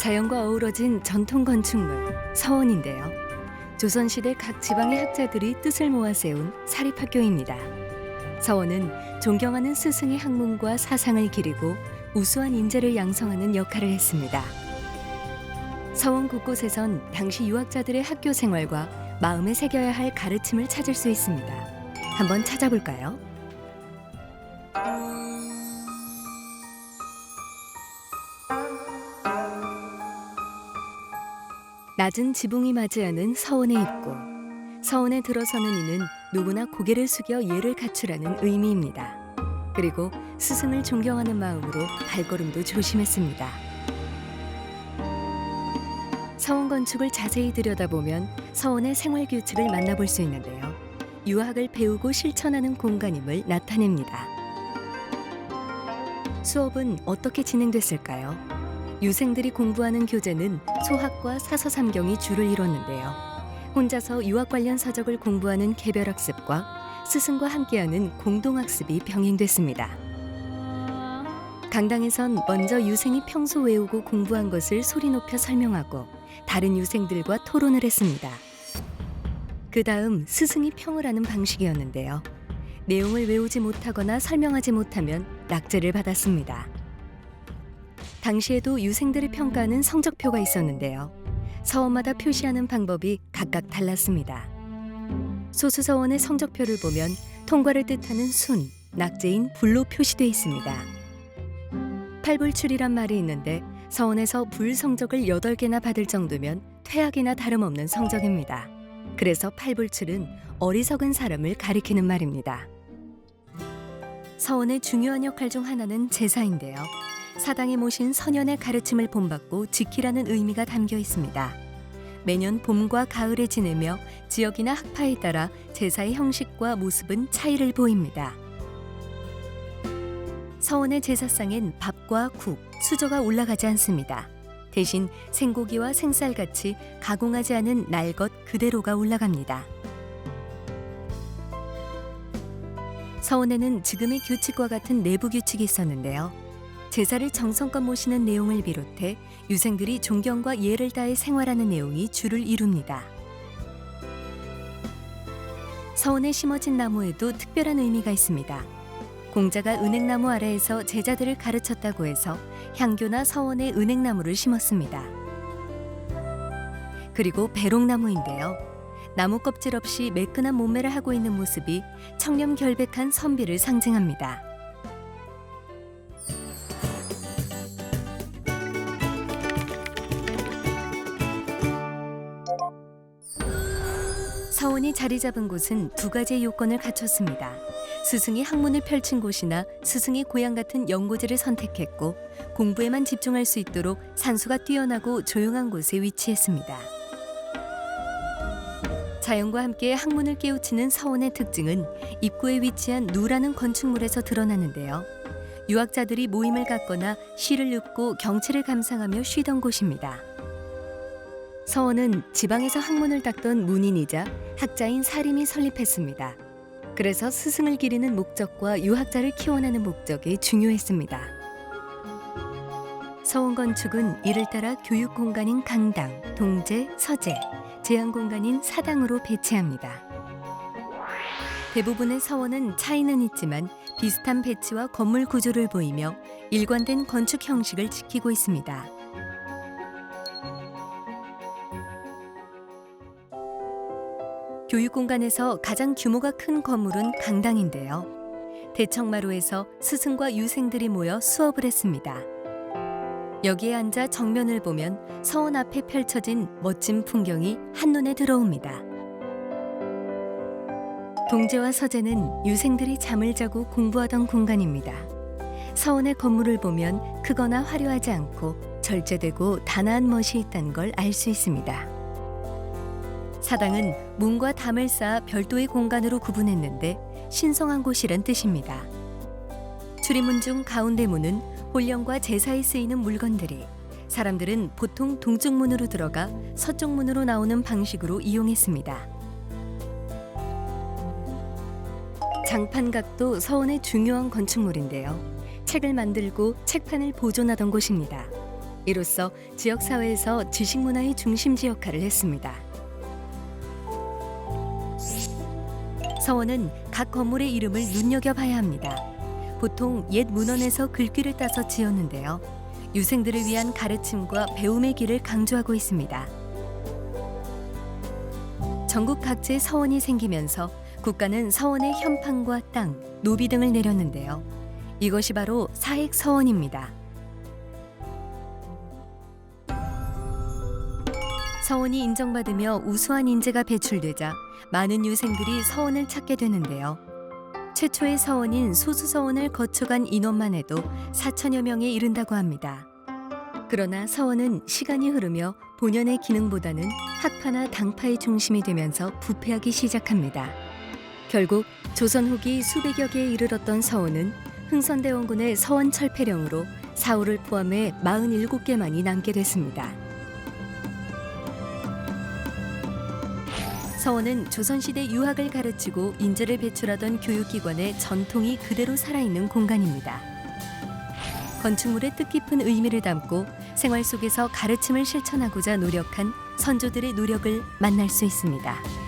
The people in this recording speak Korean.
자연과 어우러진 전통 건축물 서원인데요. 조선시대 각 지방의 학자들이 뜻을 모아 세운 사립학교입니다. 서원은 존경하는 스승의 학문과 사상을 기리고 우수한 인재를 양성하는 역할을 했습니다. 서원 곳곳에선 당시 유학자들의 학교 생활과 마음에 새겨야 할 가르침을 찾을 수 있습니다. 한번 찾아볼까요? 낮은 지붕이 맞이하는 서원의 입구. 서원에 들어서는 이는 누구나 고개를 숙여 예를 갖추라는 의미입니다. 그리고 스승을 존경하는 마음으로 발걸음도 조심했습니다. 서원 건축을 자세히 들여다보면 서원의 생활 규칙을 만나볼 수 있는데요. 유학을 배우고 실천하는 공간임을 나타냅니다. 수업은 어떻게 진행됐을까요? 유생들이 공부하는 교재는 소학과 사서삼경이 주를 이뤘는데요. 혼자서 유학 관련 서적을 공부하는 개별학습과 스승과 함께하는 공동학습이 병행됐습니다. 강당에선 먼저 유생이 평소 외우고 공부한 것을 소리 높여 설명하고 다른 유생들과 토론을 했습니다. 그 다음 스승이 평을 하는 방식이었는데요. 내용을 외우지 못하거나 설명하지 못하면 낙제를 받았습니다. 당시에도 유생들의 평가는 성적표가 있었는데요. 서원마다 표시하는 방법이 각각 달랐습니다. 소수서원의 성적표를 보면 통과를 뜻하는 순, 낙제인 불로 표시되어 있습니다. 팔불출이란 말이 있는데 서원에서 불 성적을 8개나 받을 정도면 퇴학이나 다름없는 성적입니다. 그래서 팔불출은 어리석은 사람을 가리키는 말입니다. 서원의 중요한 역할 중 하나는 제사인데요. 사당에 모신 선현의 가르침을 본받고 지키라는 의미가 담겨 있습니다. 매년 봄과 가을에 지내며 지역이나 학파에 따라 제사의 형식과 모습은 차이를 보입니다. 서원의 제사상엔 밥과 국, 수저가 올라가지 않습니다. 대신 생고기와 생쌀같이 가공하지 않은 날 것 그대로가 올라갑니다. 서원에는 지금의 규칙과 같은 내부 규칙이 있었는데요. 제사를 정성껏 모시는 내용을 비롯해 유생들이 존경과 예를 다해 생활하는 내용이 주를 이룹니다. 서원에 심어진 나무에도 특별한 의미가 있습니다. 공자가 은행나무 아래에서 제자들을 가르쳤다고 해서 향교나 서원에 은행나무를 심었습니다. 그리고 배롱나무인데요. 나무 껍질 없이 매끈한 몸매를 하고 있는 모습이 청렴결백한 선비를 상징합니다. 서원이 자리 잡은 곳은 두 가지의 요건을 갖췄습니다. 스승이 학문을 펼친 곳이나 스승의 고향 같은 연고지를 선택했고 공부에만 집중할 수 있도록 산수가 뛰어나고 조용한 곳에 위치했습니다. 자연과 함께 학문을 깨우치는 서원의 특징은 입구에 위치한 누라는 건축물에서 드러나는데요. 유학자들이 모임을 갖거나 시를 읽고 경치를 감상하며 쉬던 곳입니다. 서원은 지방에서 학문을 닦던 문인이자 학자인 사림이 설립했습니다. 그래서 스승을 기리는 목적과 유학자를 키워내는 목적이 중요했습니다. 서원 건축은 이를 따라 교육 공간인 강당, 동제, 서제, 제한 공간인 사당으로 배치합니다. 대부분의 서원은 차이는 있지만 비슷한 배치와 건물 구조를 보이며 일관된 건축 형식을 지키고 있습니다. 교육 공간에서 가장 규모가 큰 건물은 강당인데요. 대청마루에서 스승과 유생들이 모여 수업을 했습니다. 여기에 앉아 정면을 보면 서원 앞에 펼쳐진 멋진 풍경이 한눈에 들어옵니다. 동제와 서제는 유생들이 잠을 자고 공부하던 공간입니다. 서원의 건물을 보면 크거나 화려하지 않고 절제되고 단아한 멋이 있다는 걸 알 수 있습니다. 사당은 문과 담을 쌓아 별도의 공간으로 구분했는데 신성한 곳이란 뜻입니다. 출입문 중 가운데 문은 혼령과 제사에 쓰이는 물건들이, 사람들은 보통 동쪽 문으로 들어가 서쪽 문으로 나오는 방식으로 이용했습니다. 장판각도 서원의 중요한 건축물인데요. 책을 만들고 책판을 보존하던 곳입니다. 이로써 지역사회에서 지식문화의 중심지 역할을 했습니다. 서원은 각 건물의 이름을 눈여겨봐야 합니다. 보통 옛 문헌에서 글귀를 따서 지었는데요. 유생들을 위한 가르침과 배움의 길을 강조하고 있습니다. 전국 각지에 서원이 생기면서 국가는 서원에 현판과 땅, 노비 등을 내렸는데요. 이것이 바로 사액서원입니다. 서원이 인정받으며 우수한 인재가 배출되자 많은 유생들이 서원을 찾게 되는데요. 최초의 서원인 소수서원을 거쳐간 인원만 해도 4천여 명에 이른다고 합니다. 그러나 서원은 시간이 흐르며 본연의 기능보다는 학파나 당파의 중심이 되면서 부패하기 시작합니다. 결국 조선 후기 수백여 개에 이르렀던 서원은 흥선대원군의 서원 철폐령으로 사후를 포함해 47개만이 남게 됐습니다. 서원은 조선시대 유학을 가르치고 인재를 배출하던 교육기관의 전통이 그대로 살아있는 공간입니다. 건축물의 뜻깊은 의미를 담고 생활 속에서 가르침을 실천하고자 노력한 선조들의 노력을 만날 수 있습니다.